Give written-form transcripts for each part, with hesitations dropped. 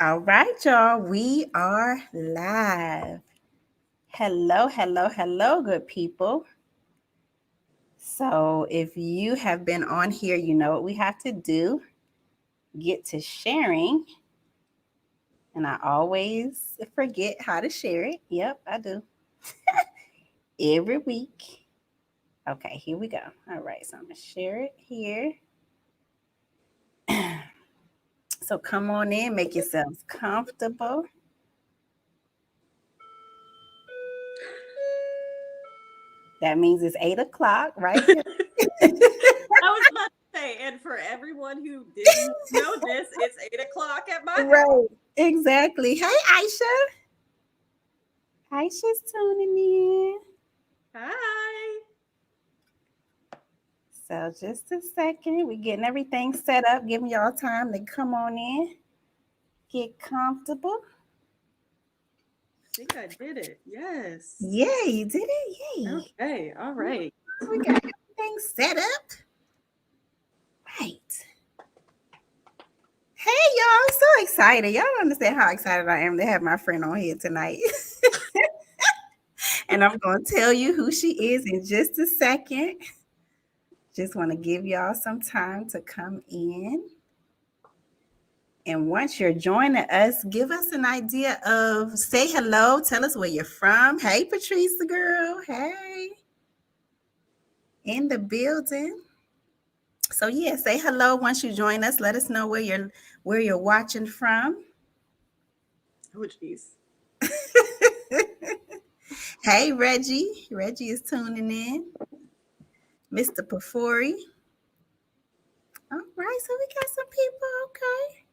All right, y'all. We are live. Hello, hello, hello, good people. So, if you have been on here, you know what we have to do. Get to sharing. And I always forget how to share it. Yep, I do. Every week. Okay, here we go. All right, so I'm going to share it here. So, come on in, make yourselves comfortable. That means it's 8 o'clock, right? I was about to say, and for everyone who didn't know this, it's 8 o'clock at my house. Right. Exactly. Hey, Aisha. Aisha's tuning in. Hi. So just a second. We're getting everything set up, giving y'all time to come on in, get comfortable. I think I did it. Yes. Yeah, you did it. Yay. Okay. All right. We got everything set up. Right. Hey, y'all. I'm so excited. Y'all don't understand how excited I am to have my friend on here tonight. And I'm going to tell you who she is in just a second. Just want to give y'all some time to come in. And once you're joining us, give us an idea of say hello. Tell us where you're from. Hey, Patrice, the girl. Hey, in the building. So yeah, say hello once you join us. Let us know where you're watching from. Oh, geez. Hey, Reggie. Reggie is tuning in. Mr. Pafori. All right, so we got some people. Okay.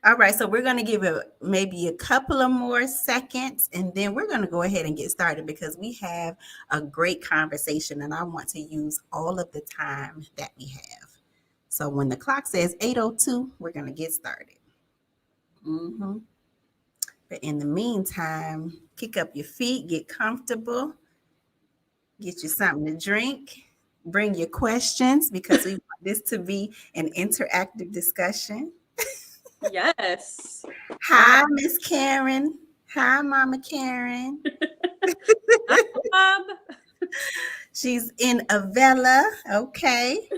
All right, so we're going to give it maybe a couple of more seconds and then we're going to go ahead and get started because we have a great conversation and I want to use all of the time that we have. So when the clock says 8:02, we're going to get started. hmm But in the meantime, kick up your feet, get comfortable, get you something to drink, bring your questions because we want this to be an interactive discussion. Yes. Hi, Miss Karen. Hi, Mama Karen. Hi, Bob. She's in Avella. Okay.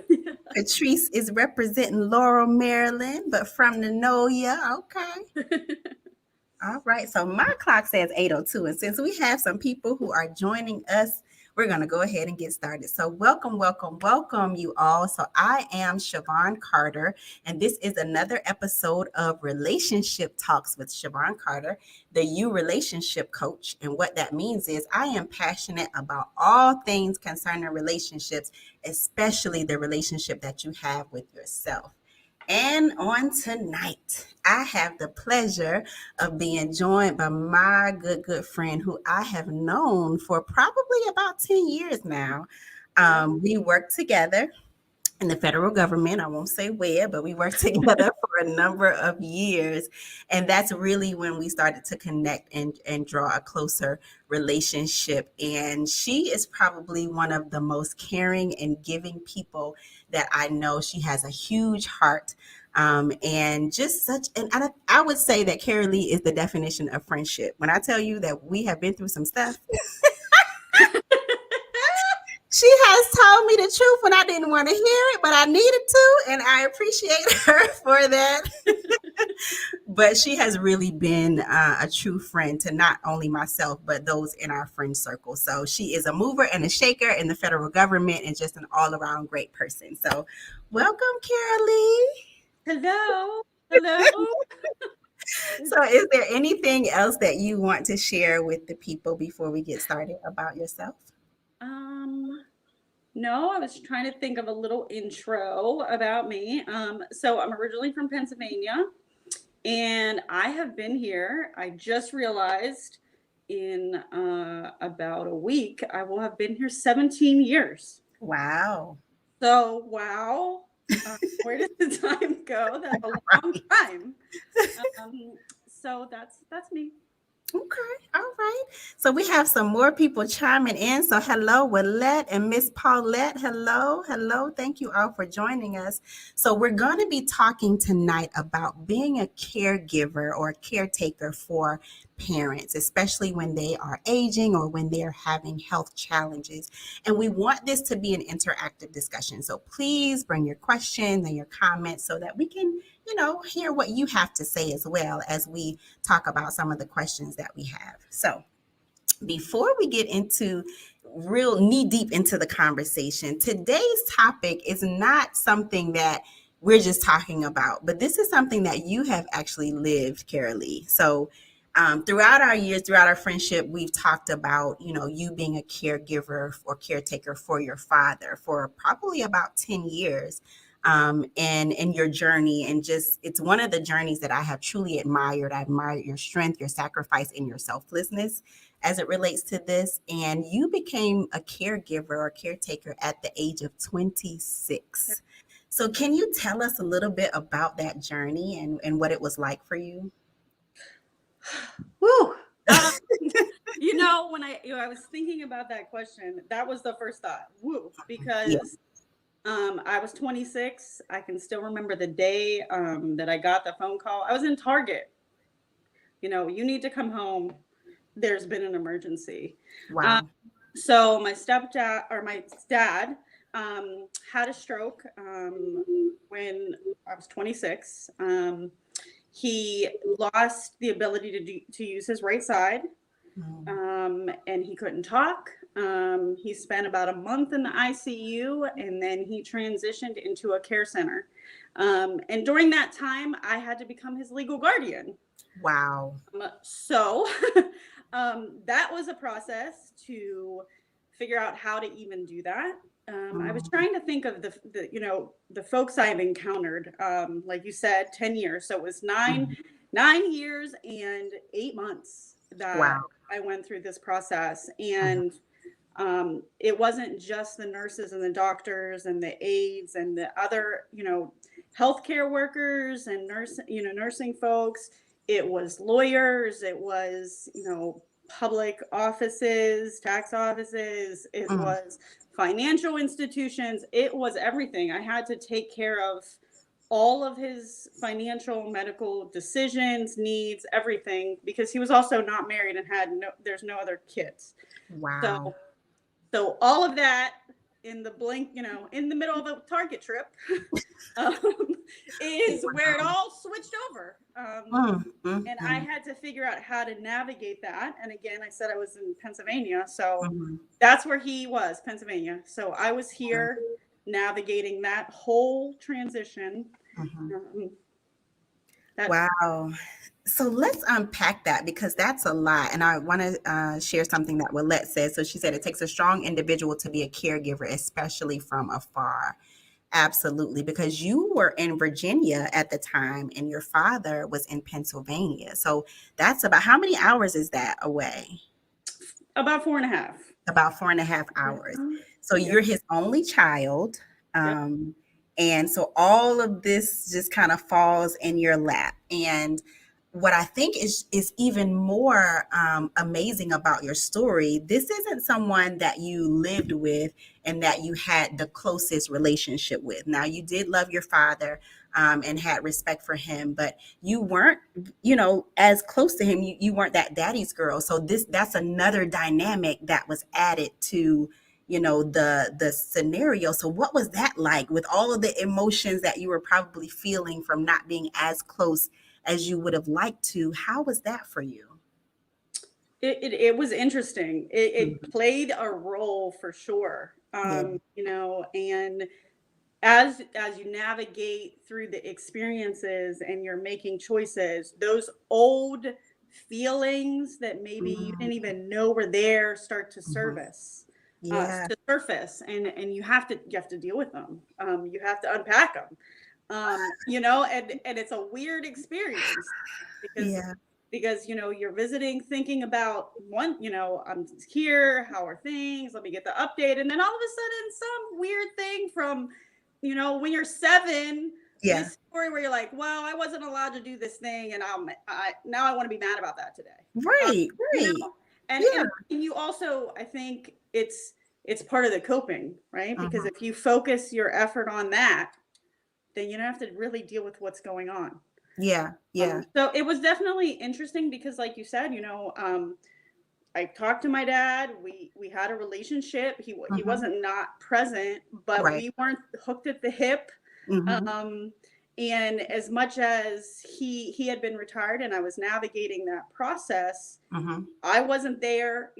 Patrice is representing Laurel, Maryland, but from Nonoya. Okay. All right. So my clock says 8:02. And since we have some people who are joining us, we're going to go ahead and get started. So welcome, welcome, welcome you all. So I am Siobhan Carter, and this is another episode of Relationship Talks with Siobhan Carter, the You Relationship Coach. And what that means is I am passionate about all things concerning relationships, especially the relationship that you have with yourself. And on tonight, I have the pleasure of being joined by my good friend who I have known for probably about 10 years now. Wow. We work together in the federal government. I won't say where, but we worked together for a number of years. And that's really when we started to connect and draw a closer relationship. And she is probably one of the most caring and giving people that I know. She has a huge heart. And just such, and I would say that Karalee is the definition of friendship. When I tell you that we have been through some stuff, she has told me the truth when I didn't want to hear it, but I needed to, and I appreciate her for that. But she has really been a true friend to not only myself, but those in our friend circle. So she is a mover and a shaker in the federal government and just an all around great person. So welcome, Carolee. Hello. Hello. So is there anything else that you want to share with the people before we get started about yourself? Um, no, I was trying to think of a little intro about me. So I'm originally from Pennsylvania. And I have been here. I just realized in about a week, I will have been here 17 years. Wow. So, wow. Where did the time go? That's a long time. Um, so that's me. Okay, all right. So we have some more people chiming in. So hello, Willette and Miss Paulette. Hello, hello. Thank you all for joining us. So we're going to be talking tonight about being a caregiver or caretaker for parents, especially when they are aging or when they're having health challenges. And we want this to be an interactive discussion. So please bring your questions and your comments so that we can, hear what you have to say as well as we talk about some of the questions that we have. So, before we get into real knee deep into the conversation, today's topic is not something that we're just talking about, but this is something that you have actually lived, Karalee. So, throughout our years, throughout our friendship, we've talked about, you being a caregiver or caretaker for your father for probably about 10 years. And in your journey, and just it's one of the journeys that I have truly admired. I admired your strength, your sacrifice, and your selflessness as it relates to this. And you became a caregiver or caretaker at the age of 26. So, can you tell us a little bit about that journey and what it was like for you? Woo. When I was thinking about that question, that was the first thought. Woo, Yeah. because I was 26. I can still remember the day that I got the phone call. I was in Target. You need to come home. There's been an emergency. Um, Wow. so my stepdad or my dad had a stroke when I was 26. He lost the ability to use his right side, Mm. and he couldn't talk. He spent about a month in the ICU, and then he transitioned into a care center. And during that time, I had to become his legal guardian. Wow. So that was a process to figure out how to even do that. I was Mm. trying to think of the folks I've encountered. Like you said, 10 years. So it was nine Mm. 9 years and 8 months that Wow. I went through this process, Mhm. and it wasn't just the nurses and the doctors and the aides and the other, healthcare workers and nursing folks. It was lawyers. It was, public offices, tax offices. It Mm. was financial institutions. It was everything. I had to take care of all of his financial, medical decisions, needs, everything, because he was also not married and there's no other kids. Wow. So so all of that in the blink, in the middle of a Target trip, um, is where it Wow. all switched over. Mm. Mm. And I Mm. had to figure out how to navigate that. And again, I said I was in Pennsylvania, so Mhm. that's where he was, Pennsylvania. So I was here navigating that whole transition. Mhm. Um, that Wow. So let's unpack that because that's a lot. And I want to share something that Willette said. So she said it takes a strong individual to be a caregiver, especially from afar. Absolutely. Because you were in Virginia at the time and your father was in Pennsylvania. So that's about how many hours is that away? About 4.5. About 4.5 hours. Mhm. So Yep. you're his only child. Yep. Um, and so all of this just kind of falls in your lap. And what I think is even more amazing about your story, this isn't someone that you lived with and that you had the closest relationship with. Now, you did love your father and had respect for him, but you weren't, as close to him. You weren't that daddy's girl. So that's another dynamic that was added to the scenario. So what was that like with all of the emotions that you were probably feeling from not being as close as you would have liked to? How was that for you? It was interesting. It Mhm. played a role for sure. Yeah. And as you navigate through the experiences and you're making choices, those old feelings that maybe you Mhm. didn't even know were there start to Mhm. service, Yeah. to surface, and you have to deal with them. You have to unpack them. And it's a weird experience because Yeah. you're visiting thinking about one, I'm here, how are things, let me get the update, and then all of a sudden some weird thing from when you're 7 Yeah. this story where you're like, well, I wasn't allowed to do this thing, and now I want to be mad about that today. Right. You Right. know, and, Yeah. and you also, I think it's part of the coping, right? Because Mhm. if you focus your effort on that, then you don't have to really deal with what's going on. Yeah. Yeah. So it was definitely interesting because, like you said, I talked to my dad. We had a relationship. He Mhm. wasn't not present, but Right. we weren't hooked at the hip. Mhm. Um, and as much as he had been retired and I was navigating that process, Mhm. I wasn't there,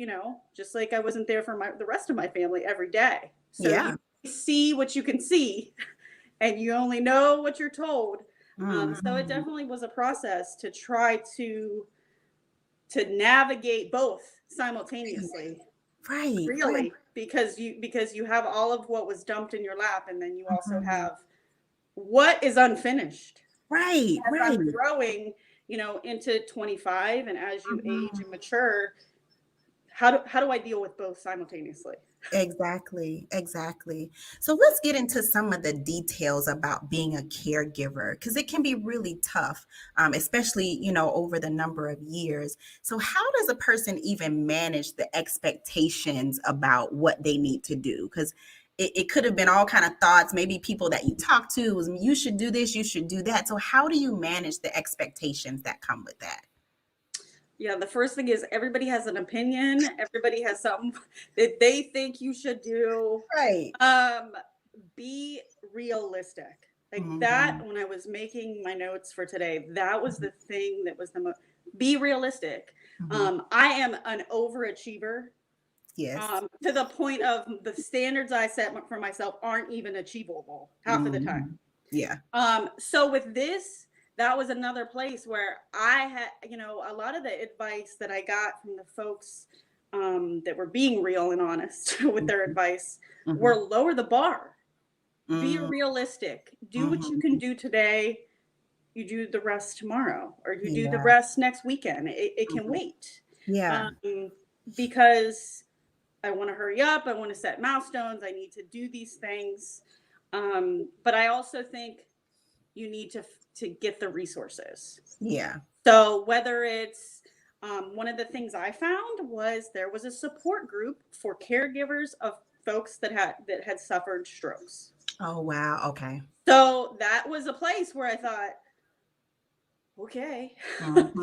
just like I wasn't there for the rest of my family every day. So you Yeah. see what you can see, and you only know what you're told. So it Mhm. definitely was a process to try to navigate both simultaneously, Right. Right. really, because you have all of what was dumped in your lap, and then you also Mhm. have what is unfinished. Right. As Right. I'm growing, into 25, and as you age Mhm. and mature, how do I deal with both simultaneously? Exactly, exactly. So let's get into some of the details about being a caregiver because it can be really tough, especially over the number of years. So how does a person even manage the expectations about what they need to do? Because it could have been all kind of thoughts, maybe people that you talk to was you should do this, you should do that. So how do you manage the expectations that come with that? Yeah, the first thing is everybody has an opinion. Everybody has something that they think you should do. Right. Um, be realistic. Like that, Hmm. when I was making my notes for today, that was the thing that was the most. Be realistic. Hmm. I am an overachiever, Yes. to the point of the standards I set for myself aren't even achievable half of the time. Hmm. Yeah. So with this, that was another place where I had, a lot of the advice that I got from the folks that were being real and honest with their advice were Hmm. lower the bar, be Hmm. realistic, do what you can Hmm. do today, you do the rest tomorrow, or you do the Yeah. rest next weekend. It can Mhm. wait. Yeah. Um, because I want to hurry up, I want to set milestones, I need to do these things. But I also think you need to get the resources. Yeah. So whether it's one of the things I found was there was a support group for caregivers of folks that had suffered strokes. Oh, wow. Okay. So that was a place where I thought, okay, Mhm.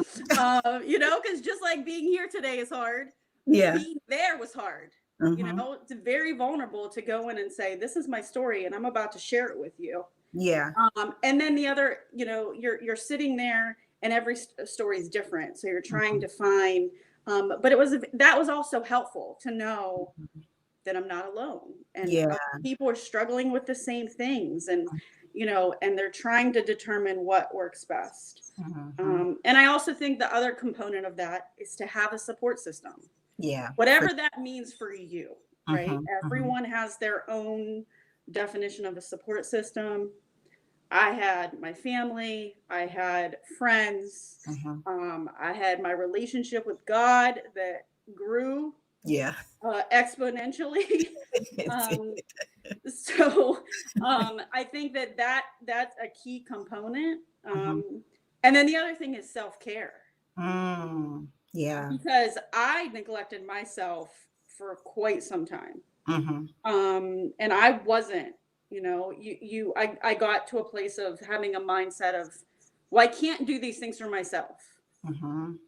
because just like being here today is hard, Yeah. being there was hard. Mhm. It's very vulnerable to go in and say, this is my story, and I'm about to share it with you. Yeah. And then the other, you're sitting there, and every story is different. So you're trying Mhm. to find, but that was also helpful to know that I'm not alone, and Yeah. other people are struggling with the same things, and they're trying to determine what works best. Mhm. And I also think the other component of that is to have a support system, Yeah. For whatever that means for you, right? Mhm. Mhm. Everyone has their own definition of a support system. I had my family, I had friends, Mhm. I had my relationship with God that grew Yeah. exponentially. um, so I think that's a key component. Mhm. And then the other thing is self care, Mm. Yeah. because I neglected myself for quite some time. Mhm. And I wasn't, I got to a place of having a mindset of, well, I can't do these things for myself. Mhm.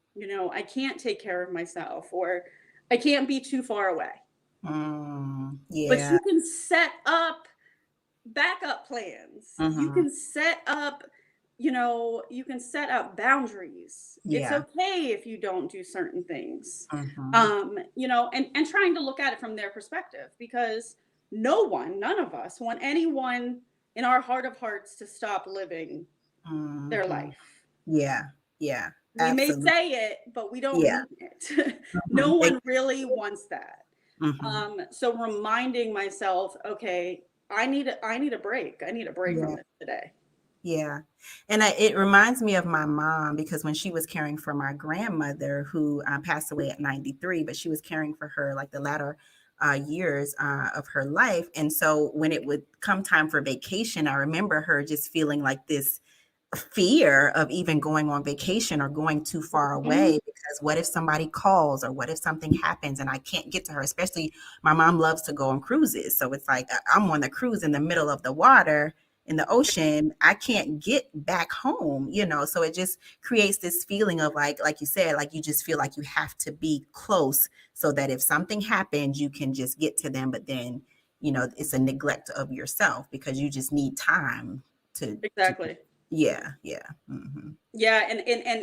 I can't take care of myself, or I can't be too far away. Mm. But Yeah. you can set up backup plans. You Mhm. can set up, boundaries. It's Yeah. okay if you don't do certain things. Mhm. And trying to look at it from their perspective, because none of us want anyone in our heart of hearts to stop living their Mhm. life. Yeah. Yeah. We may Absolutely. say it, but we don't Yeah. mean it. No Mhm. one really wants that. Mhm. So reminding myself, okay, I need a break. I need a break from Yeah. this today. Yeah. And it reminds me of my mom because when she was caring for my grandmother who passed away at 93, but she was caring for her like the latter years of her life. And so when it would come time for vacation, I remember her just feeling like this fear of even going on vacation or going too far away, because what if somebody calls or what if something happens and I can't get to her? Especially my mom loves to go on cruises, so it's like I'm on the cruise in the middle of the water in the ocean, I can't get back home, so it just creates this feeling of like you said, like you just feel like you have to be close so that if something happens you can just get to them. But then it's a neglect of yourself because you just need time to Exactly. yeah, yeah. Hmm. Yeah, and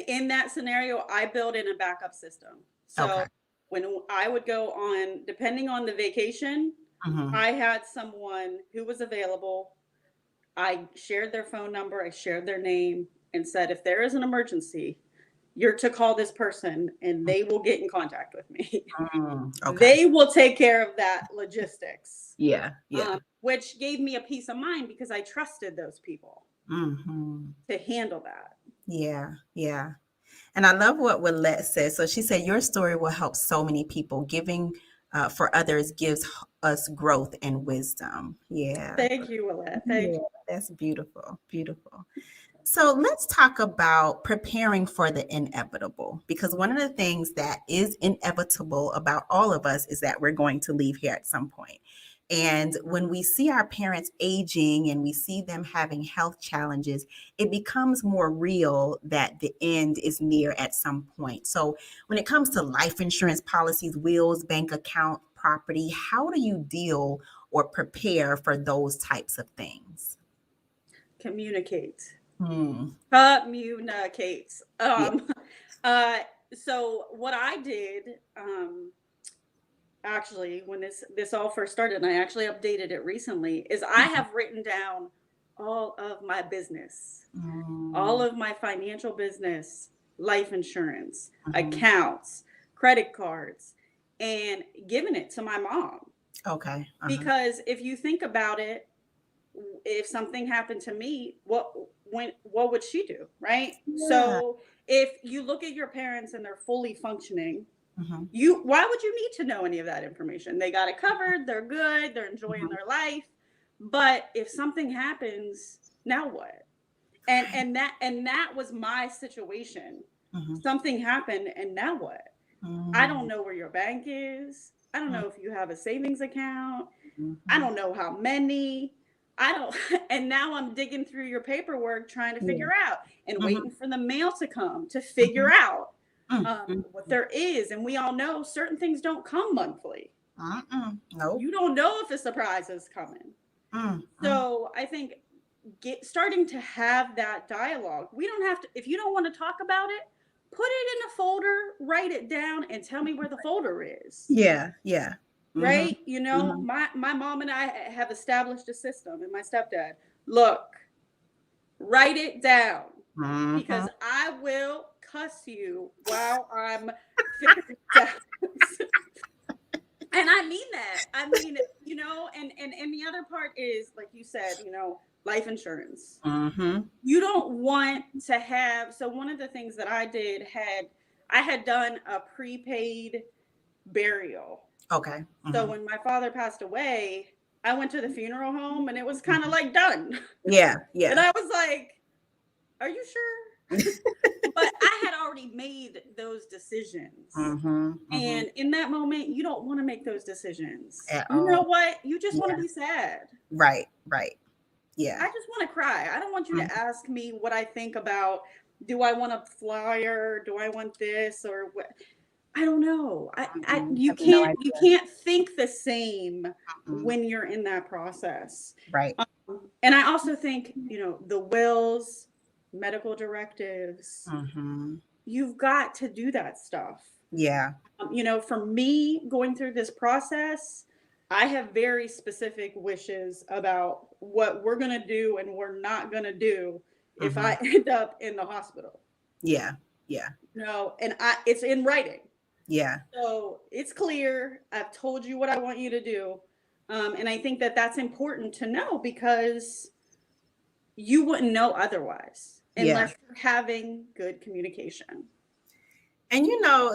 in that scenario, I build in a backup system. Okay. So when I would go on, depending on the vacation, Hmm. I had someone who was available. I shared their phone number, I shared their name, and said, if there is an emergency, you're to call this person and they will get in contact with me. Okay. They will take care of that logistics, Yeah, yeah. which gave me a peace of mind because I trusted those people Hmm. to handle that. Yeah, yeah. And I love what Willette says. So she said, your story will help so many people. Giving for others gives us growth and wisdom. Yeah. Thank you, Willette. Thank Yeah, you. that's beautiful. Beautiful. So let's talk about preparing for the inevitable, because one of the things that is inevitable about all of us is that we're going to leave here at some point. And when we see our parents aging and we see them having health challenges, it becomes more real that the end is near at some point. So when it comes to life insurance policies, wills, bank account, property, how do you deal or prepare for those types of things? Communicate. Hmm. Communicate. Yeah. Uh, so what I did, actually, when this all first started, and I actually updated it recently, is I have written down all of my business, all Mm, of my financial business, life insurance, mhm. accounts, credit cards, and given it to my mom. Okay. Uh-huh. Because if you think about it, if something happened to me, what would she do, right? Yeah. So if you look at your parents and they're fully functioning, Mhm, why would you need to know any of that information? They got it covered, they're good, they're enjoying mhm. their life. But if something happens, now what? Right. And that was my situation. Mhm, Something happened and now what? I don't mm, know where your bank is. I don't mm, know if you have a savings account. I mhm. don't know how many. I don't, and now I'm digging through your paperwork trying to Yeah. figure out and Mhm, waiting for the mail to come to figure mhm, out mm, what there is. And we all know certain things don't come monthly. Nope. You don't know if a surprise is coming. Mm. So I think starting to have that dialogue. We don't have to, if you don't want to talk about it, put it in a folder, write it down, and tell me where the folder is. Yeah, yeah. Mhm, Right? You know, mhm, my mom and I have established a system, and my stepdad. Look, write it down because mhm. I will cuss you while I'm figuring it out. And I mean that. I mean, and the other part is like you said, life insurance. Mhm. You don't want to have, so one of the things that I had done a prepaid burial. Okay. So Mhm, when my father passed away, I went to the funeral home and it was kind of mhm. like done. Yeah, And yeah. I was like, are you sure? But I had already made those decisions. Mhm, mhm. And in that moment, you don't want to make those decisions. At You know all. what? You just want to Yeah. be sad. Right, right. Yeah. I just want to cry. I don't want you to Mhm. ask me what I think about, do I want a flyer? Do I want this or what? I don't know. Mhm. You Have no idea. can't think the same Mm. when you're in that process. Right. And I also think, the wills, medical directives, Mhm. you've got to do that stuff. Yeah. For me going through this process, I have very specific wishes about what we're going to do and we're not going to do if I Mhm. end up in the hospital. Yeah. Yeah. No, and it's in writing. Yeah. So it's clear. I've told you what I want you to do. And I think that that's important to know because you wouldn't know otherwise Yeah. unless you're having good communication. And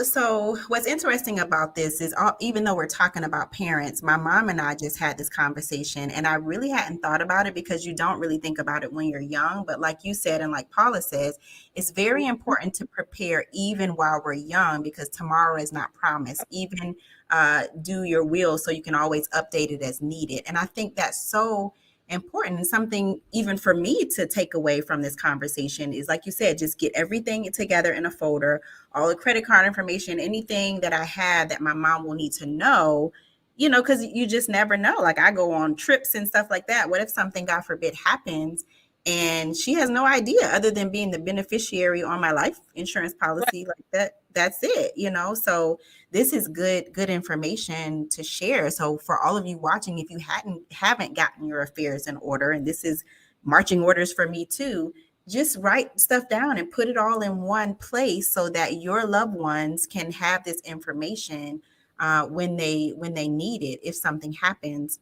so what's interesting about this is even though we're talking about parents, my mom and I just had this conversation, and I really hadn't thought about it because you don't really think about it when you're young. But like you said, and like Paula says, it's very important to prepare even while we're young because tomorrow is not promised. Even do your will so you can always update it as needed. And I think that's so important, and something even for me to take away from this conversation is, like you said, just get everything together in a folder, all the credit card information, anything that I had that my mom will need to know, because you just never know. Like I go on trips and stuff like that. What if something, God forbid, happens and she has no idea other than being the beneficiary on my life insurance policy like that? That's it. So this is good information to share. So for all of you watching, if you haven't gotten your affairs in order, and this is marching orders for me too, just write stuff down and put it all in one place so that your loved ones can have this information when they need it if something happens.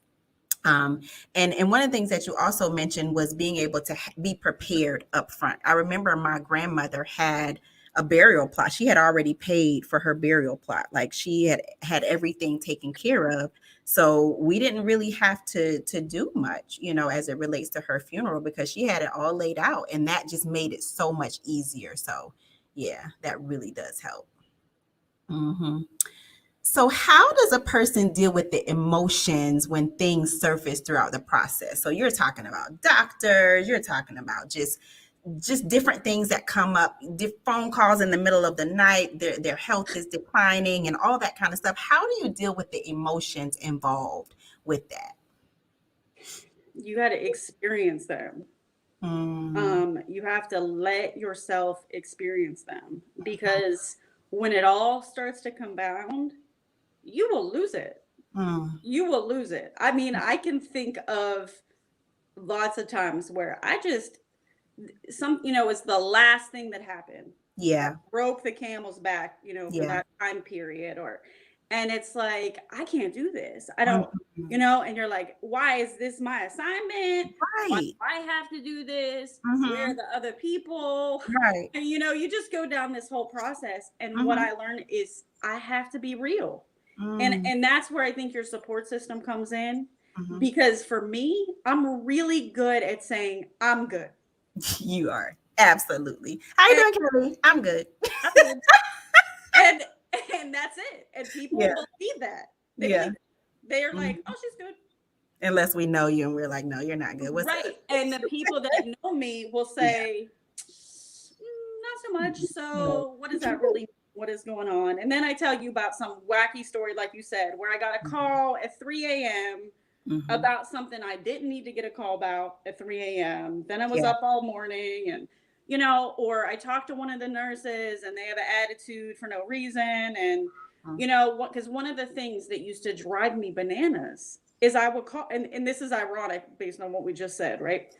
And one of the things that you also mentioned was being able to be prepared up front. I remember my grandmother had a burial plot. She had already paid for her burial plot. Like she had everything taken care of. So we didn't really have to do much, as it relates to her funeral because she had it all laid out, and that just made it so much easier. So yeah, that really does help. Mm-hmm. So how does a person deal with the emotions when things surface throughout the process? So you're talking about doctors, you're talking about just different things that come up, phone calls in the middle of the night, their health is declining and all that kind of stuff. How do you deal with the emotions involved with that? You got to experience them. You have to let yourself experience them, because when it all starts to compound, you will lose it. You will lose it. I mean, I can think of lots of times where it's the last thing that happened. Yeah. Broke the camel's back, for that time period, and it's like, I can't do this. I don't, and you're like, why is this my assignment? Why do Right. I have to do this? Where are the other people? Right. And you just go down this whole process. And what I learned is I have to be real. And that's where I think your support system comes in. Because for me, I'm really good at saying I'm good. You are. Absolutely. How you doing, Karalee? I'm good. I'm good. And that's it. And people believe that. They believe it. They're like, oh, she's good. Unless we know you and we're like, no, you're not good. What's right. Up? And the people that know me will say, not so much. So what is that really? What is going on? And then I tell you about some wacky story, like you said, where I got a call at 3 a.m. About something I didn't need to get a call about at 3 a.m. Then I was up all morning, and or I talked to one of the nurses and they have an attitude for no reason. And because one of the things that used to drive me bananas is I would call, and this is ironic based on what we just said, right?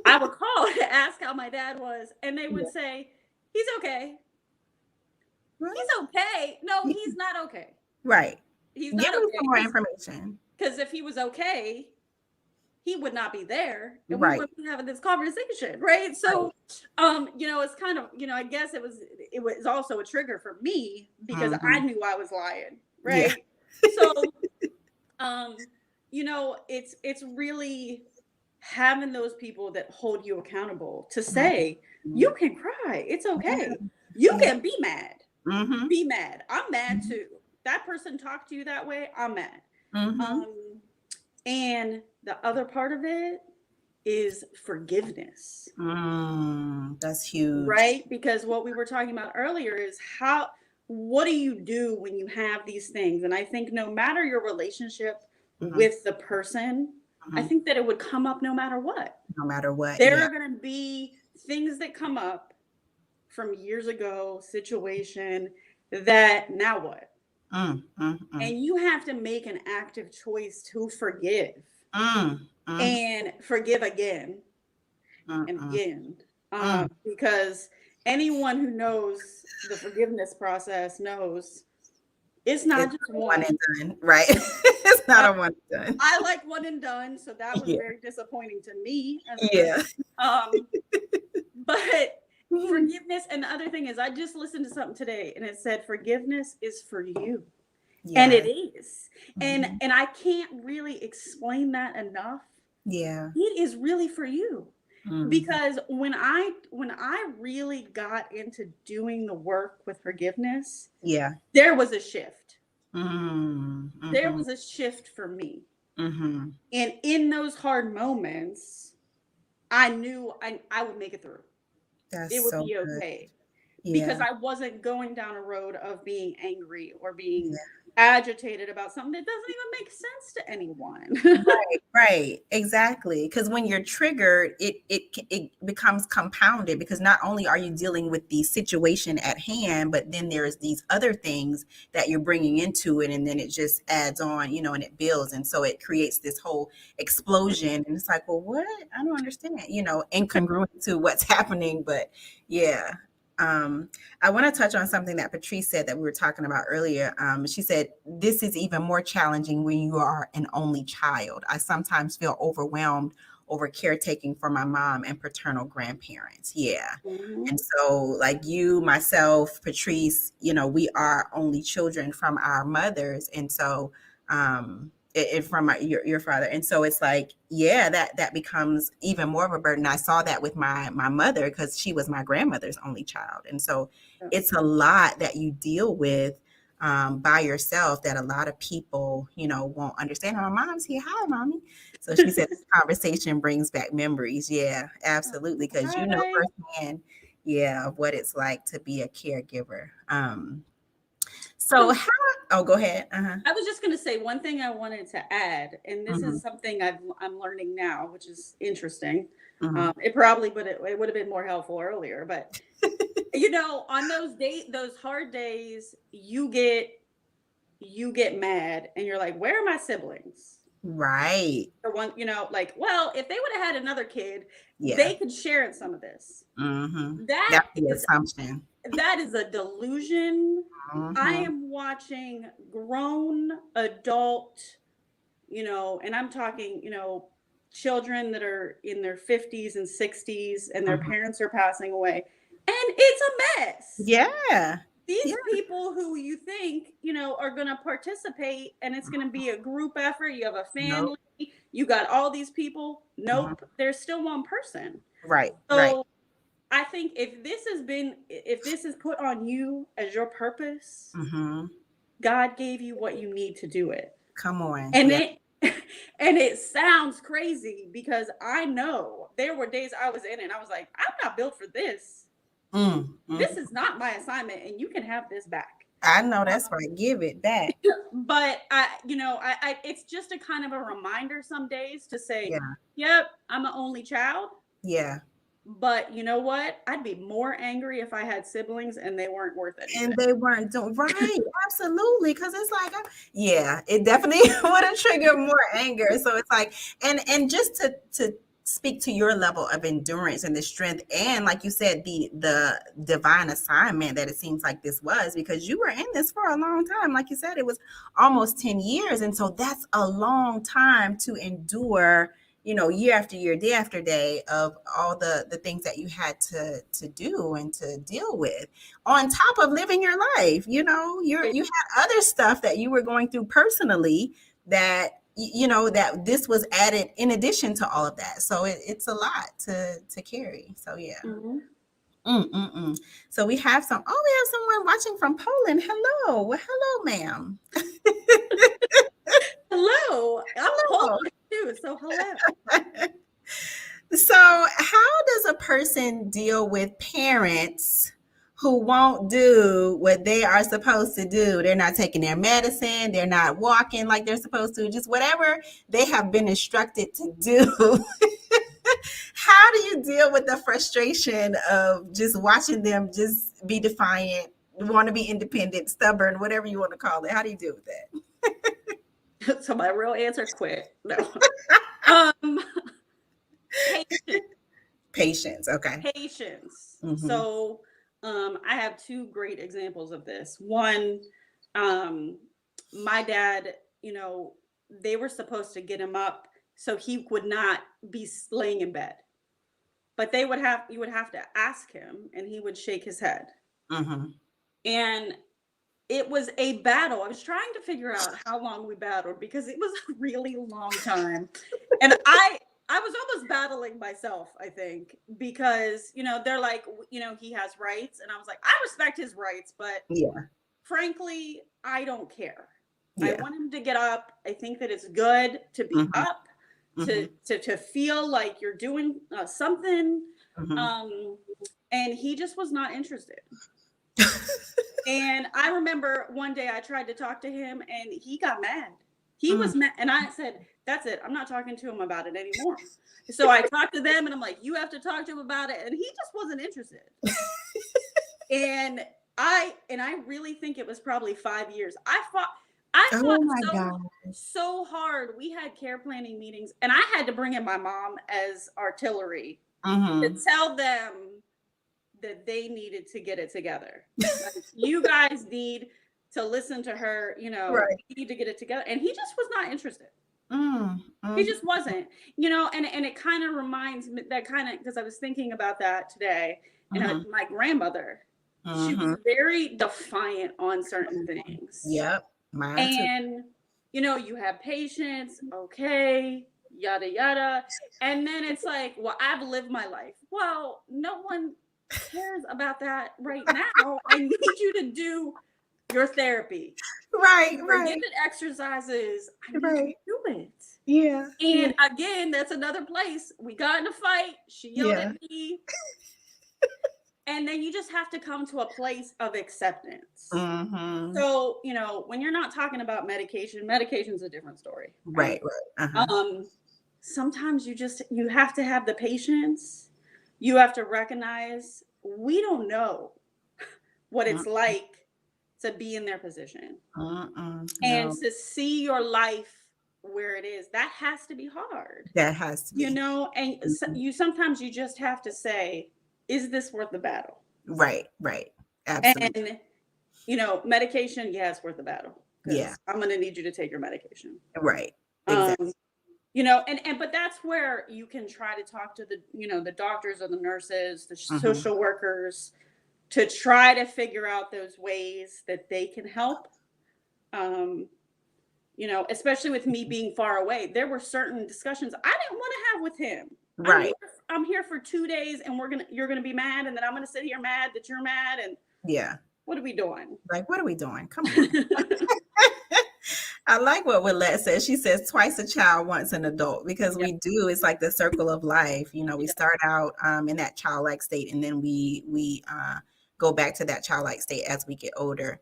I would call to ask how my dad was, and they would say, he's okay. He's okay. No, he's not okay. Right. He's Give not me okay. some more information. Because if he was okay, he would not be there, and we wouldn't be having this conversation, right? So, it's kind of, I guess it was also a trigger for me because I knew I was lying, right? Yeah. So, it's really having those people that hold you accountable to say, you can cry, it's okay. You can be mad. Be mad. I'm mad too. That person talked to you that way, I'm mad. And the other part of it is forgiveness. That's huge. Right? Because what we were talking about earlier is what do you do when you have these things? And I think no matter your relationship with the person, I think that it would come up no matter what. No matter what. There are going to be things that come up from years ago, situation that now what? And you have to make an active choice to forgive and forgive again and again. Because anyone who knows the forgiveness process knows it's not just one and done, right? It's not a one and done. I like one and done, so that was very disappointing to me. Yeah. But Forgiveness. And the other thing is, I just listened to something today and it said forgiveness is for you. And Yeah. it is. And Mhm. and I can't really explain that enough. Yeah. It is really for you. Mhm. Because when I really got into doing the work with forgiveness, Yeah. there was a shift. Mhm. There Mhm. was a shift for me. Mhm. And in those hard moments, I knew I would make it through. It That's would so be good. okay because Yeah. I wasn't going down a road of being angry or being Yeah. agitated about something that doesn't even make sense to anyone. Right, right, exactly. Because when you're triggered, it becomes compounded because not only are you dealing with the situation at hand, but then there's these other things that you're bringing into it, and then it just adds on, and it builds, and so it creates this whole explosion. And it's like, well, what? I don't understand, incongruent to what's happening, but yeah. I want to touch on something that Patrice said that we were talking about earlier. She said, this is even more challenging when you are an only child. I sometimes feel overwhelmed over caretaking for my mom and paternal grandparents. Yeah. Mhm. And so, like you, myself, Patrice, we are only children from our mothers. And so, from your father, and so it's like, yeah, that becomes even more of a burden. I saw that with my mother because she was my grandmother's only child, and so Yeah. it's a lot that you deal with by yourself that a lot of people won't understand. My mom's here. Hi, mommy. So she said this conversation brings back memories. Yeah, absolutely, because Hi. firsthand, yeah, of what it's like to be a caregiver. So So how, oh, go ahead. Uh-huh. I was just going to say one thing I wanted to add, and this Hmm. is something I'm learning now, which is interesting. Hmm. It probably it would have been more helpful earlier, but on those hard days, you get mad, and you're like, "Where are my siblings?" Right. For one, like, well, if they would have had another kid, Yeah. they could share in some of this. Hmm. That That's the is assumption. that is a delusion. I Hmm. am watching grown adult, and I'm talking, children that are in their 50s and 60s and their Hmm. parents are passing away. And it's a mess. Yeah. These Yeah. people who you think, are going to participate and it's going to be a group effort. You have a Nope. family, you got all these people. Hmm. Nope, there's still one person. Right. Right. So I think if this is put on you as your purpose, Hmm. God gave you what you need to do it. Come on. And Yeah. it and it sounds crazy because I know there were days I was in it and I was like, I'm not built for this. This Mm. is not my assignment and you can have this back. I know that's right. Give it back. But it's just a kind of a reminder some days to say, Yeah. yep, I'm an only child. Yeah. But you know what? I'd be more angry if I had siblings and they weren't worth And anything. they weren't doing right. Absolutely. Because it's like, yeah, it definitely would have triggered more anger. So it's like, and just to speak to your level of endurance and the strength, and like you said, the divine assignment that it seems like this was, because you were in this for a long time. Like you said, it was almost 10 years. And so that's a long time to endure, year after year, day after day, of all the things that you had to do and to deal with, on top of living your life. You had other stuff that you were going through personally, that that this was added in addition to all of that. So it's a lot to carry. So yeah. Mhm. Mm-mm-mm. So we have someone watching from Poland. Hello. Well, hello, ma'am. Hello. I'm Hello. Polish too, so hello. So, how does a person deal with parents who won't do what they are supposed to do? They're not taking their medicine, they're not walking like they're supposed to, just whatever they have been instructed to do. How do you deal with the frustration of just watching them just be defiant, want to be independent, stubborn, whatever you want to call it? How do you deal with that? So my real answer, quit. No. Um Patience. Patience. Okay. Patience. Mm-hmm. So I have two great examples of this. One, um my dad, they were supposed to get him up so he would not be laying in bed. but you would have to ask him, and he would shake his head. Mm-hmm. And it was a battle. I was trying to figure out how long we battled because it was a really long time. And I was almost battling myself, I think, because, they're like, he has rights. And I was like, I respect his rights, but Yeah. frankly, I don't care. I Yeah. want him to get up. I think that it's good to be Mm-hmm. up, Mm-hmm. to feel like you're doing something. Mm-hmm. And he just was not interested. And I remember one day I tried to talk to him and he got mad. He was mad. And I said, that's it. I'm not talking to him about it anymore. So I talked to them and I'm like, you have to talk to him about it. And he just wasn't interested. and I really think it was probably 5 years. I fought Oh my God. so hard. We had care planning meetings and I had to bring in my mom as artillery to tell them that they needed to get it together. Like, you guys need to listen to her, Right. you need to get it together. And he just was not interested. Mm-hmm. He just wasn't, and it kind of reminds me because I was thinking about that today. And my grandmother, she was very defiant on certain things. Yep. Mine too. And, you have patience, okay, yada, yada. And then it's like, well, I've lived my life. Well, no one cares about that right now. I need you to do your therapy. Right. Forget the exercises. I need you to do it. Yeah. And again, that's another place. We got in a fight. She yelled at me. And then you just have to come to a place of acceptance. Mm-hmm. So, when you're not talking about medication's a different story. Right. Sometimes you have to have the patience. You have to recognize we don't know what it's like to be in their position. And to see your life where it is, that has to be hard. That has to be. And sometimes you just have to say, is this worth the battle? Right. Absolutely. And, medication, yeah, it's worth the battle. Yeah. I'm going to need you to take your medication. Right. Exactly. But that's where you can try to talk to the doctors or the nurses, the social workers, to try to figure out those ways that they can help. Especially with me being far away, there were certain discussions I didn't want to have with him. Right. I'm here for 2 days and you're gonna be mad, and then I'm gonna sit here mad that you're mad, and what are we doing? Like, what are we doing? Come on. I like what Willette says. She says twice a child, once an adult, because we do. It's like the circle of life. We start out in that childlike state, and then we go back to that childlike state as we get older.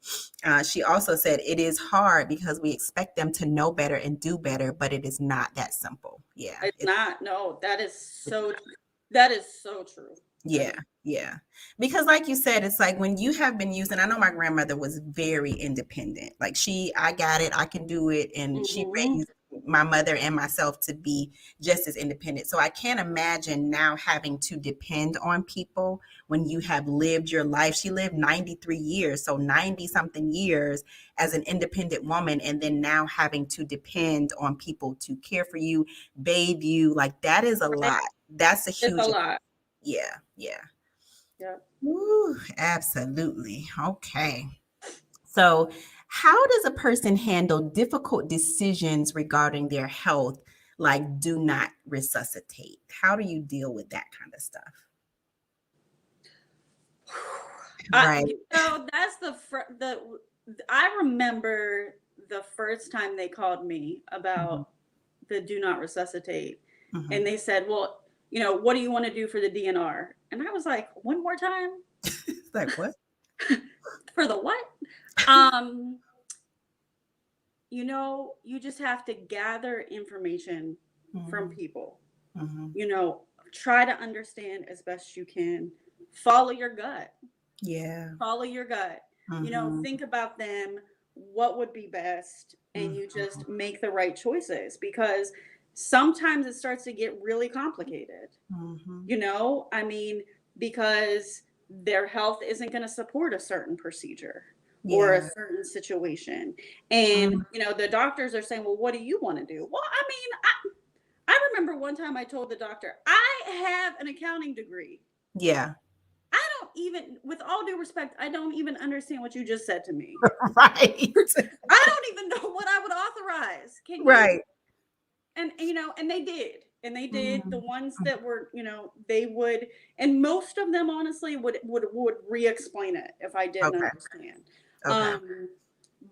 She also said it is hard because we expect them to know better and do better, but it is not that simple. Yeah, it's not. No, that is so true. Yeah. Because like you said, it's like when you have been using, I know my grandmother was very independent. Like I got it, I can do it. And she raised my mother and myself to be just as independent. So I can't imagine now having to depend on people when you have lived your life. She lived 93 years, so 90 something years as an independent woman. And then now having to depend on people to care for you, bathe you, like that is a lot. That's a huge. It's a lot. Yeah. Yeah. Ooh, absolutely. Okay. So, how does a person handle difficult decisions regarding their health, like do not resuscitate? How do you deal with that kind of stuff? Right. That's I remember the first time they called me about the do not resuscitate, and they said, well, what do you want to do for the DNR? And I was like, one more time? Like what? For the what? You just have to gather information from people. Try to understand as best you can. Follow your gut. Yeah. Follow your gut. Think about them, what would be best, and you just make the right choices, because sometimes it starts to get really complicated. Because their health isn't going to support a certain procedure or a certain situation. And, the doctors are saying, well, what do you want to do? Well, I remember one time I told the doctor, I have an accounting degree. Yeah. I don't even, with all due respect, I don't even understand what you just said to me. Right. I don't even know what I would authorize. Can you? Right. And and they did. And they did. The Mhm. ones that were, they would, and most of them honestly would re-explain it if I didn't Okay. understand. Okay.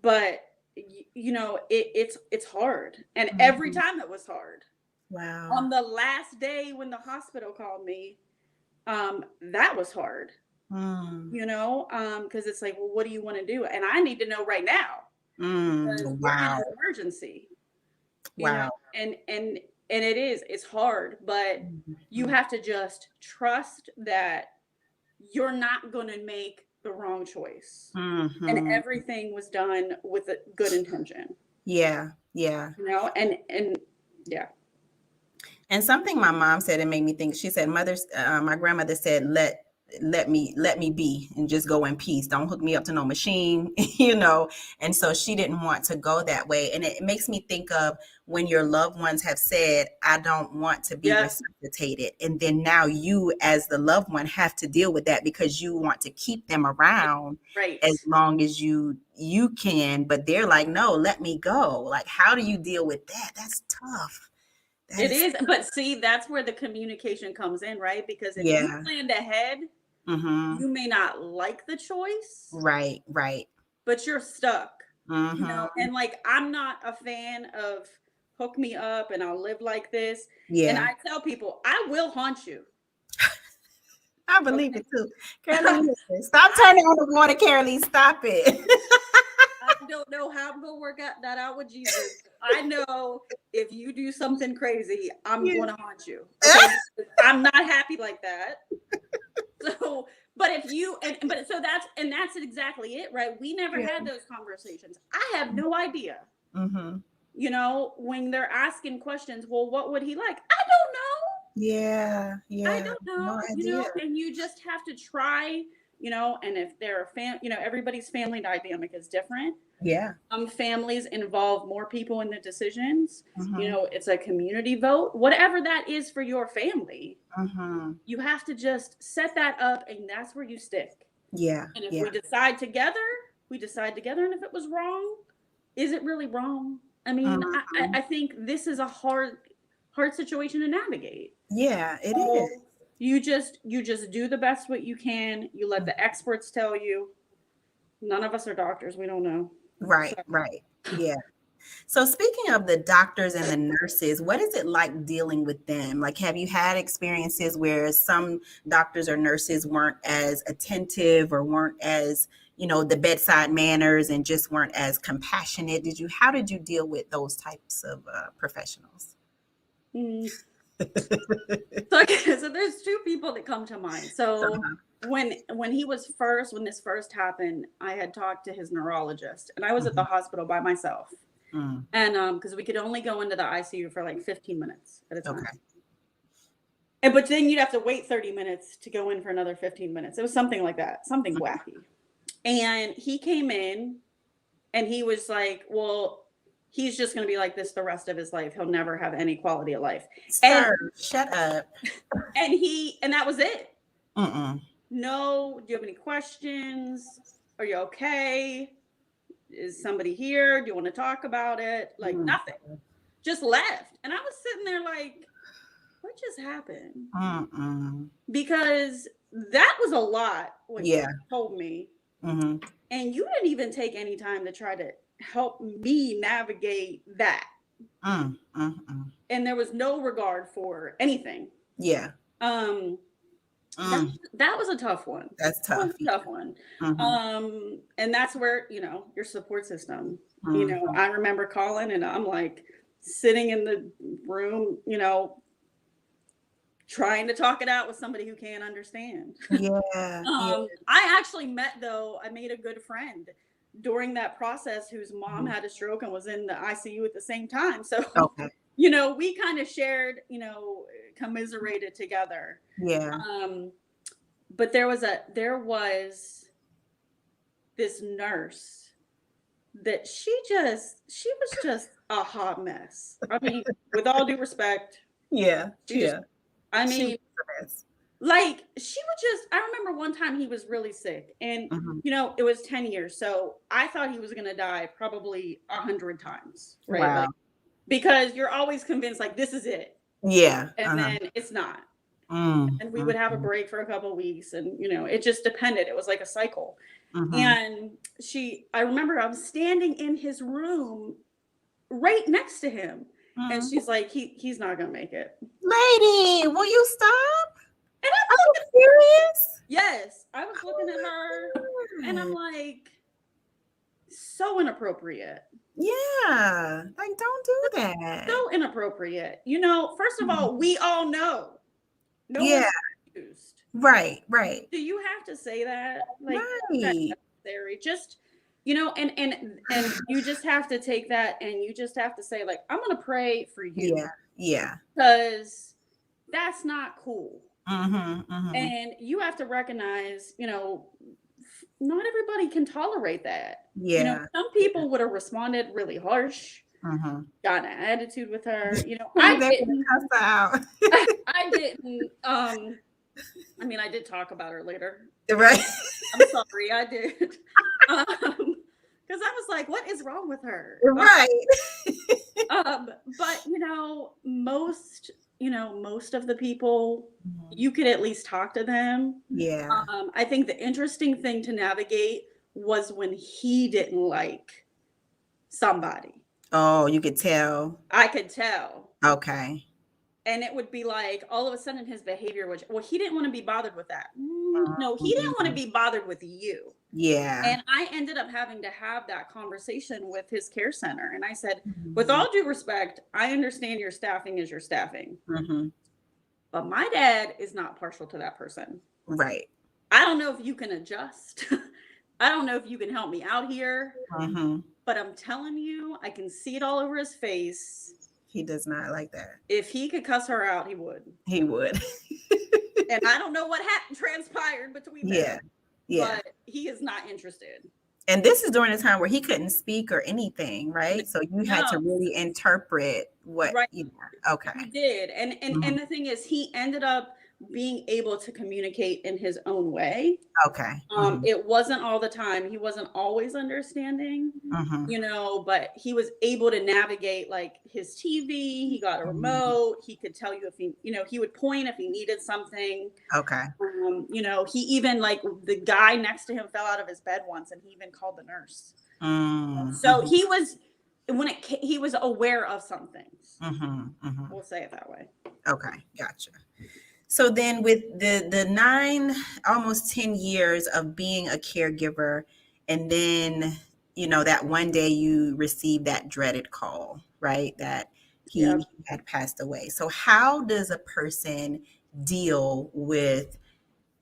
But it's hard. And every Mhm. time it was hard. Wow. On the last day when the hospital called me, that was hard. Mm. Because it's like, well, what do you want to do? And I need to know right now because we're in an Wow. emergency, Wow. and it's hard, but you Mhm. have to just trust that you're not going to make the wrong choice. And Mhm. everything was done with a good intention, Yeah. Yeah. and yeah. And something my mom said, it made me think. She said, my grandmother said, let me be and just go in peace. Don't hook me up to no machine, And so she didn't want to go that way. And it makes me think of when your loved ones have said, I don't want to be Yeah, resuscitated. And then now you, as the loved one, have to deal with that because you want to keep them around right. as long as you can. But they're like, no, let me go. Like, how do you deal with that? That's tough. That It is, is, but see, that's where the communication comes in, right? Because if you yeah. planned ahead, Mm-hmm. you may not like the choice, Right, right. but you're stuck, Mm-hmm. and like I'm not a fan of hook me up and I'll live like this. And Yeah, I tell people, I will haunt you. I believe Okay. it too. Karalee, listen, stop turning on the water, Karalee. Stop it. I don't know how I'm gonna work that out with Jesus. I know if you do something crazy, I'm Yeah. gonna haunt you. Okay. Because I'm not happy like that. So, but if you but so that's exactly it, right? We never had Yeah. those conversations. I have no idea. Mm-hmm. When they're asking questions, well, what would he like? I don't know. Yeah, I yeah. don't No know, idea. and you just have to try, and if they're a everybody's family dynamic is different. Yeah. Some families involve more people in the decisions. Mm-hmm. It's a community vote, whatever that is for your family. Mm-hmm. You have to just set that up, and that's where you stick. Yeah, And if yeah. we decide together, we decide together. And if it was wrong, is it really wrong? I mean, Mm-hmm. I think this is a hard situation to navigate. Yeah, it is. So you just do the best what you can. You let the experts tell you. None of us are doctors. We don't know. So Right, right. Yeah. So speaking of the doctors and the nurses, what is it like dealing with them? Like, have you had experiences where some doctors or nurses weren't as attentive or weren't as, the bedside manners and just weren't as compassionate? How did you deal with those types of professionals? mm, so, okay, so there's two people that come to mind. So Uh-huh. when this first happened, I had talked to his neurologist, and I was at the Mhm. hospital by myself. Mm. And because we could only go into the ICU for like 15 minutes at a time. Okay. And but then you'd have to wait 30 minutes to go in for another 15 minutes. It was something like that, something Mm. wacky. And he came in and he was like, well, he's just going to be like this the rest of his life. He'll never have any quality of life. And Sir, shut up. and that was it. Mm-mm. No, do you have any questions? Are you okay? Is somebody here? Do you want to talk about it? Like Mm. nothing. Just left. And I was sitting there like, what just happened? Mm-mm. Because that was a lot what he Yeah. told me. Mm-hmm. And you didn't even take any time to try to help me navigate that. Mm. Mm-mm. And there was no regard for anything. Yeah. Um, that Mm. that was a tough one. That's That was tough. a tough one. Mm-hmm. And that's where, your support system. Mm-hmm. I remember calling and I'm like sitting in the room, trying to talk it out with somebody who can't understand. Yeah. Yeah. I actually I made a good friend during that process whose mom Mhm. had a stroke and was in the ICU at the same time. So, Okay. we kind of shared, commiserated together. Yeah. Um, but there was this nurse that she was just a hot mess. I mean, with all due respect, Yeah. She just, Yeah. I She was mean, the best. like she would just, I remember one time he was really sick and, Mhm. it was 10 years. So I thought he was going to die probably 100 times, right? Wow. Like, because you're always convinced like this is it. Yeah. And Uh-huh. then it's not. Mm, And we would have a mhm, break for a couple of weeks and, it just depended. It was like a cycle. mhm, And I remember I was standing in his room right next to him. And mhm. she's like, he's not going to make it. Lady, will you stop? And Are I'm you looking, serious? yes, I was looking at her Oh and I'm my like, so inappropriate. Yeah. Like, don't do that. So inappropriate. First of Mhm. all, we all know no Yeah. one's confused. Right. Right. Do you have to say that? Like, that's Right. necessary. Just, and you just have to take that and you just have to say, like, I'm gonna pray for you Yeah. Yeah. because that's not cool. Mhm. Mhm. And you have to recognize, not everybody can tolerate that. Yeah. Some Yeah. people would have responded really harsh, Mhm. got an attitude with her. They I would didn't. cuss her out. I didn't. I mean, I did talk about her later. Right. I'm sorry, I did. Because I was like, what is wrong with her? Right. But most of the people, Mhm. you could at least talk to them. Yeah. I think the interesting thing to navigate was when he didn't like somebody. Oh, you could tell. I could tell. Okay. And it would be like all of a sudden his behavior was, well, he didn't want to be bothered with that. No, he didn't want to Mhm. be bothered with you. Yeah. And I ended up having to have that conversation with his care center. And I said, with Mhm. all due respect, I understand your staffing is your staffing, Mhm. but my dad is not partial to that person. Right. I don't know if you can adjust. I don't know if you can help me out here, Mhm. but I'm telling you, I can see it all over his face. He does not like that. If he could cuss her out, he would. He would. And I don't know what transpired between Yeah. them, Yeah. but he is not interested. And this is during a time where he couldn't speak or anything, right? So you had No, to really interpret what, right. okay. He did. And Mhm. the thing is, he ended up being able to communicate in his own way. Okay. Mhm. It wasn't all the time. He wasn't always understanding, Mhm. but he was able to navigate like his TV. He got a Mhm. remote. He could tell you if he would point if he needed something. Okay. He even like the guy next to him fell out of his bed once and he even called the nurse. So Mhm. he was aware of some things. Mhm. Mhm. We'll say it that way. Okay. Gotcha. So then with the 9 almost 10 years of being a caregiver, and then that one day you received that dreaded call, right? That Yeah. he had passed away. So how does a person deal with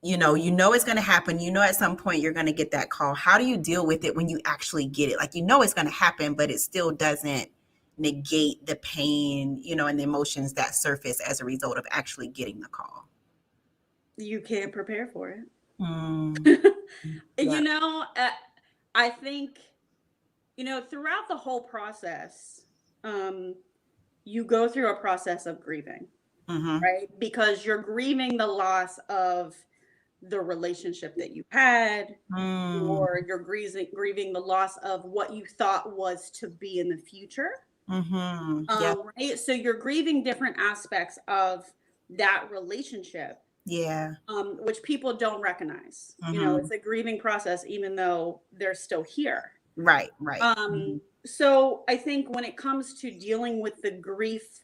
it's going to happen, at some point you're going to get that call. How do you deal with it when you actually get it? Like it's going to happen, but it still doesn't negate the pain, and the emotions that surface as a result of actually getting the call. You can't prepare for it. Mm, yeah. I think, throughout the whole process, you go through a process of grieving, Mm-hmm. right? Because you're grieving the loss of the relationship that you had, Mm, or you're grieving the loss of what you thought was to be in the future. mm-hmm. Yep. Right? So you're grieving different aspects of that relationship, Yeah. which people don't recognize. Mm-hmm. It's a grieving process, even though they're still here. Right. Right. Mm-hmm. So I think when it comes to dealing with the grief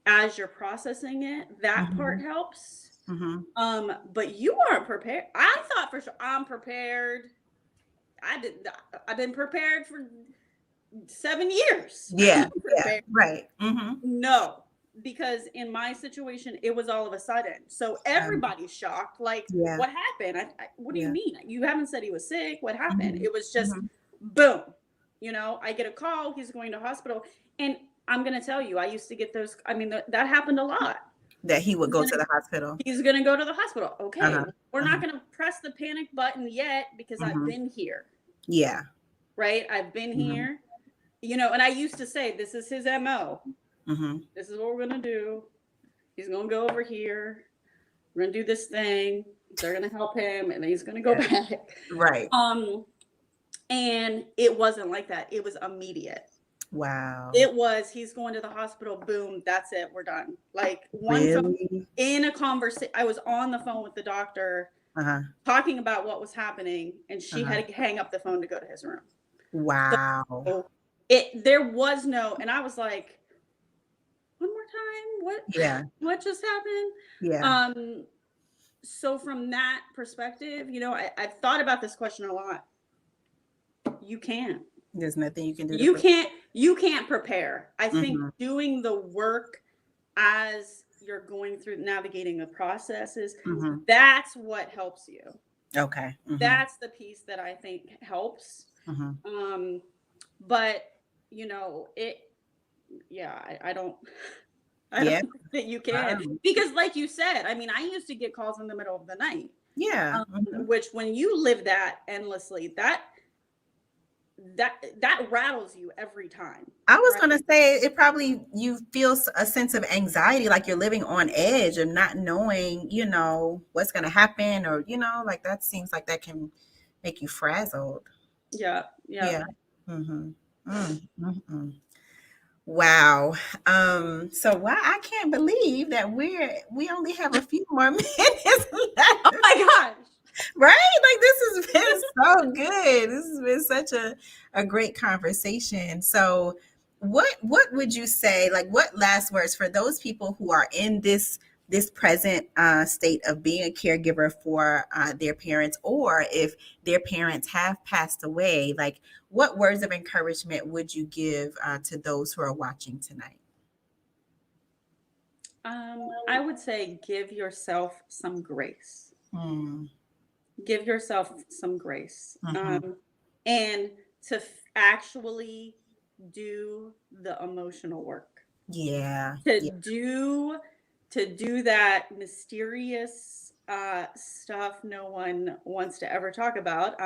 as you're processing it, that Mm-hmm. part helps. Mm-hmm. But you aren't prepared. I thought for sure I'm prepared. I've been prepared for 7 years. Yeah. I'm Yeah. prepared. Right. Mm-hmm. No, because in my situation, it was all of a sudden. So everybody's shocked. Like, Yeah. what happened? What do you Yeah. mean? You haven't said he was sick. What happened? Mm-hmm. It was just Mm-hmm. boom. I get a call. He's going to hospital. And I'm going to tell you, I used to get those. I mean, that happened a lot. That he would go to the hospital. He's going to go to the hospital. Okay. Uh-huh. We're Uh-huh. not going to press the panic button yet because I've Mm-hmm. been here. Yeah. Right. I've been Mm-hmm. here. And I used to say, this is his MO. Mm-hmm. This is what we're going to do. He's going to go over here. We're going to do this thing. They're going to help him, and then he's going to go Yeah. back. Right. And it wasn't like that. It was immediate. Wow. It was, he's going to the hospital. Boom. That's it. We're done. Like one phone Really? in a conversation. I was on the phone with the doctor talking about what was happening, and she had to hang up the phone to go to his room. Wow. So there was no, and I was like, one more time, what? Yeah. What just happened? Yeah. So from that perspective, you know, I've thought about this question a lot. You can't. There's nothing you can do. You can't prepare. I think doing the work as you're going through navigating the processes, that's what helps you. Okay. That's the piece that I think helps. But you know, I don't think that you can, because like you said, I mean, I used to get calls in the middle of the night. Yeah. Which when you live that endlessly, that rattles you every time. I was going to say it probably, you feel a sense of anxiety, like you're living on edge of not knowing, you know, what's going to happen, or, you know, like that seems like that can make you frazzled. Yeah. Wow. So I can't believe that we only have a few more minutes left. Oh my gosh. Right? Like, this has been so good. This has been such a great conversation. So what would you say, like, what last words for those people who are in this present state of being a caregiver for their parents, or if their parents have passed away, like, what words of encouragement would you give to those who are watching tonight? I would say give yourself some grace. Give yourself some grace. And to actually do the emotional work. Yeah. To do that mysterious stuff no one wants to ever talk about.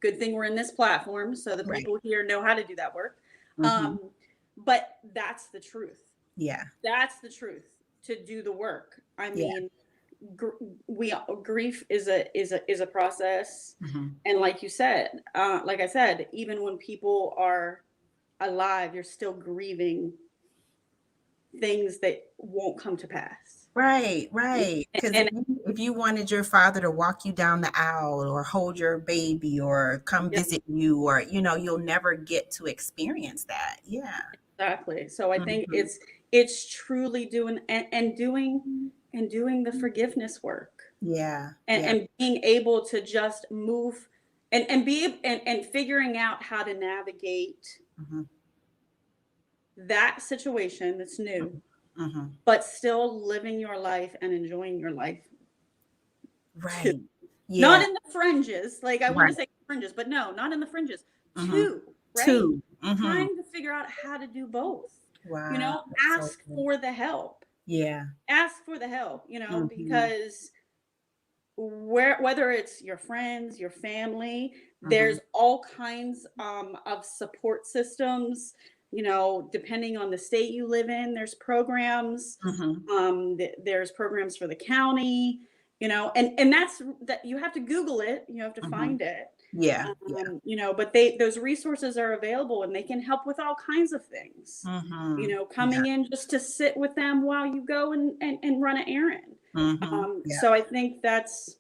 Good thing we're in this platform, so the people here know how to do that work. But that's the truth. Yeah. That's the truth, to do the work. I mean, grief is a process. And like you said, like I said, even when people are alive, you're still grieving things that won't come to pass. Right. Because if you wanted your father to walk you down the aisle, or hold your baby, or come visit you, or, you know, you'll never get to experience that. Yeah. Exactly. So I think it's truly doing the forgiveness work. Yeah. And being able to just move and figuring out how to navigate that situation that's new, but still living your life and enjoying your life. Right. Yeah. Not in the fringes. Like, I want to say fringes, but no, not in the fringes. Right? Trying to figure out how to do both. Wow. You know, ask for the help. Yeah. Ask for the help, you know, because whether it's your friends, your family, there's all kinds of support systems. You know, depending on the state you live in, there's programs. There's programs for the county, you know, and that's that you have to Google it. You have to find it. Yeah. You know, but those resources are available, and they can help with all kinds of things. You know, coming in just to sit with them while you go and run an errand. So I think that's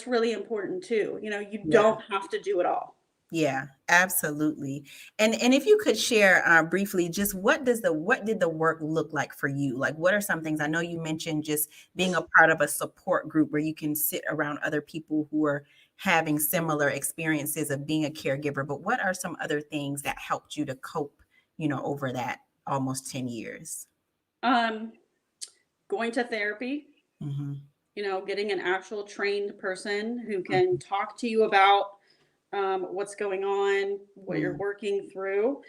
really important too. You know, you don't have to do it all. Yeah, absolutely. And if you could share briefly, just what did the work look like for you? Like, what are some things? I know you mentioned just being a part of a support group where you can sit around other people who are having similar experiences of being a caregiver, but what are some other things that helped you to cope, you know, over that almost 10 years? Going to therapy. You know, getting an actual trained person who can talk to you about what's going on, what you're working through.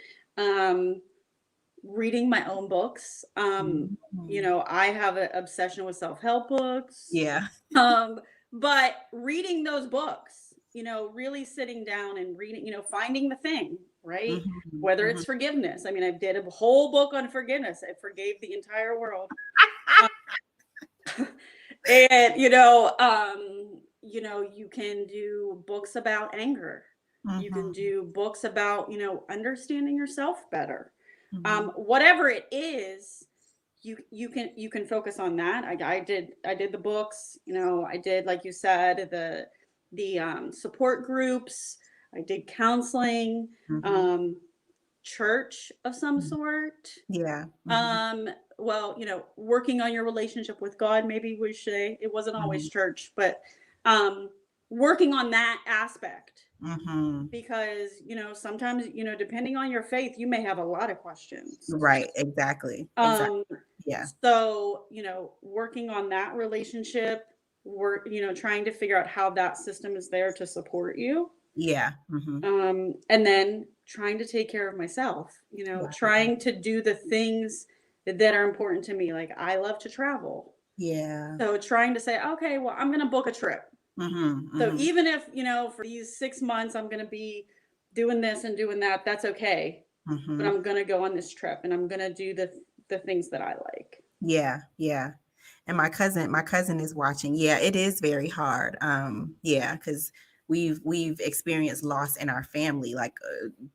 Reading my own books. You know, I have an obsession with self-help books. Yeah. But reading those books, you know, really sitting down and reading, you know, finding the thing, right? Whether it's forgiveness. I mean, I did a whole book on forgiveness. I forgave the entire world. And you can do books about anger. You can Mhm, do books about, understanding yourself better. mhm. Whatever it is, you can focus on that. I did the books, I did, like you said, the support groups. I did counseling, Mhm. um, church of some Mhm. sort. Yeah. Mhm. Um, well, working on your relationship with God, maybe we should say. It wasn't always Mhm. church, but um, working on that aspect, Mhm. because, sometimes, depending on your faith, you may have a lot of questions. Right. Exactly. Exactly. Um, Yeah. so, working on that relationship, trying to figure out how that system is there to support you. Yeah. Mhm. And then trying to take care of myself, Wow. trying to do the things that are important to me. Like, I love to travel. Yeah. So trying to say, okay, well, I'm going to book a trip. Mhm. So Mhm. even if, for these 6 months, I'm going to be doing this and doing that, that's okay. But Mhm. I'm going to go on this trip and I'm going to do the things that I like. Yeah. Yeah. And my cousin is watching. Yeah, it is very hard. Yeah, because we've experienced loss in our family, like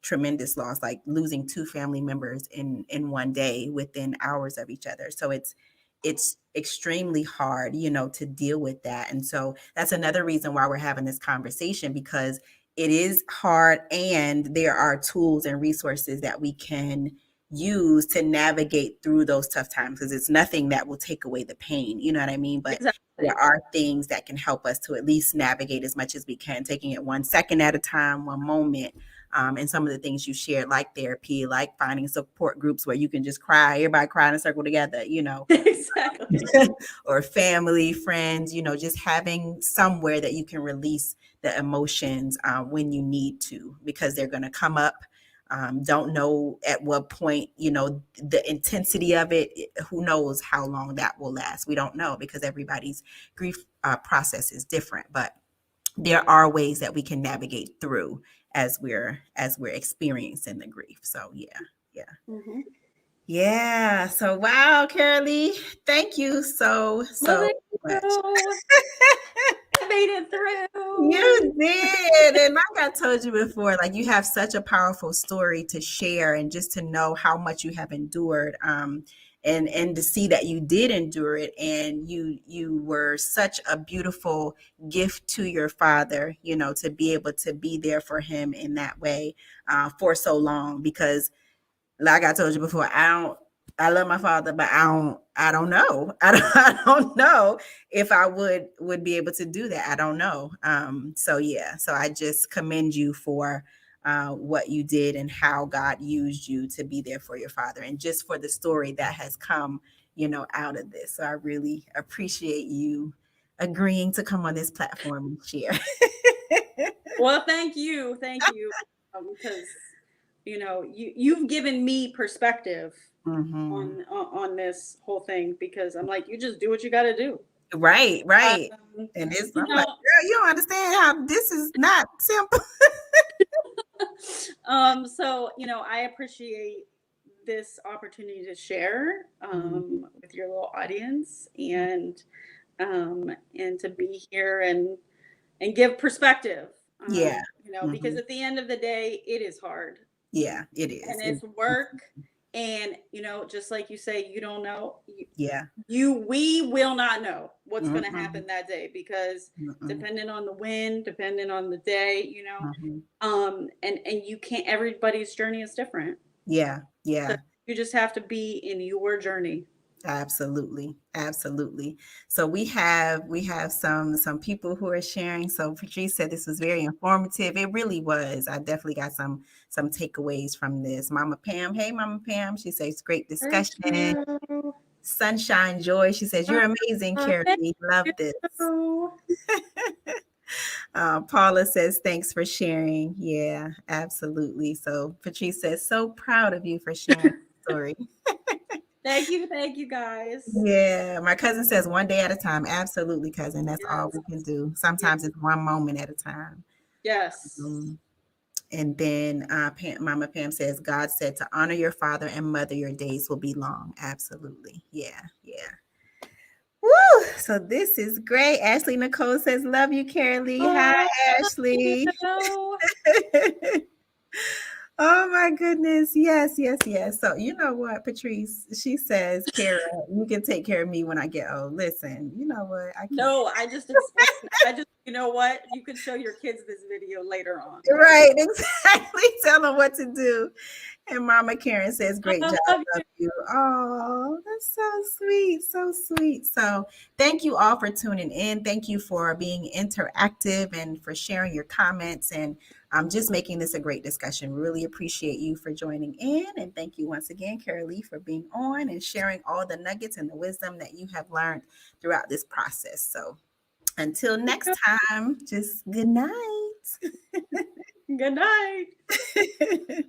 tremendous loss, like losing two family members in one day within hours of each other. So it's extremely hard, to deal with that. And so that's another reason why we're having this conversation, because it is hard, and there are tools and resources that we can use to navigate through those tough times, because it's nothing that will take away the pain, you know what I mean? But there Exactly. are things that can help us to at least navigate as much as we can, taking it 1 second at a time, one moment. And some of the things you shared, like therapy, like finding support groups where you can just cry, everybody cry in a circle together, Exactly. or family, friends, just having somewhere that you can release the emotions when you need to, because they're going to come up. Don't know at what point, the intensity of it. Who knows how long that will last? We don't know, because everybody's grief process is different. But there are ways that we can navigate through as we're experiencing the grief. So yeah, yeah. Hmm. Yeah. So wow, Karalee, thank you Well, so thank much. you. I made it through. You did. And like I told you before, like, you have such a powerful story to share, and just to know how much you have endured. And to see that you did endure it, and you were such a beautiful gift to your father, to be able to be there for him in that way for so long. Because like I told you before, I love my father, but I don't know. I don't know if I would be able to do that. I don't know. So yeah, so I just commend you for what you did, and how God used you to be there for your father, and just for the story that has come, out of this. So I really appreciate you agreeing to come on this platform and share. Well, thank you. Thank you. Because, you've given me perspective Hmm. on this whole thing, because I'm like, you just do what you got to do. Right, right. Um, And you I'm like, know, girl, you don't understand how this is not simple. so, I appreciate this opportunity to share with your little audience, and to be here and give perspective. Yeah. Because Hmm. at the end of the day, it is hard Yeah, it is. and it's work. And, just like you say, you don't know. Yeah. We will not know what's going to Mm-mm, happen that day, because mm-mm, depending on the wind, depending on the day, mm-hmm. and you can't. Everybody's journey is different, Yeah, so yeah. you just have to be in your journey. Absolutely. Absolutely. So we have some people who are sharing. So Patrice said this was very informative. It really was. I definitely got some takeaways from this. Mama Pam, hey Mama Pam. She says great Thank discussion. you. Sunshine Joy. She says you're amazing, Carrie. Thank Love this. you. Paula says, thanks for sharing. Yeah, absolutely. So Patrice says, so proud of you for sharing the story. Thank you, guys. Yeah, my cousin says, one day at a time. Absolutely, cousin. That's all Yes, we can do. yes, Sometimes it's one moment at a time. yes. Um, and then Mama Pam says, God said to honor your father and mother, your days will be long. Absolutely. Yeah, yeah. Woo! So this is great. Ashley Nicole says, love you, Karalee. Hi, Oh, Ashley. no. Oh my goodness. Yes, yes, yes. So you know what, Patrice? She says, Kara, you can take care of me when I get old. Listen, you know what? I can't. No, I just explained. You know what? You could show your kids this video later on. Right, exactly. Tell them what to do. And Mama Karen says, great I job, love love you. Oh, that's so sweet. So sweet. So thank you all for tuning in. Thank you for being interactive and for sharing your comments and just making this a great discussion. Really appreciate you for joining in. And thank you once again, Karalee, for being on and sharing all the nuggets and the wisdom that you have learned throughout this process. So until next you. time, just good night. Good night.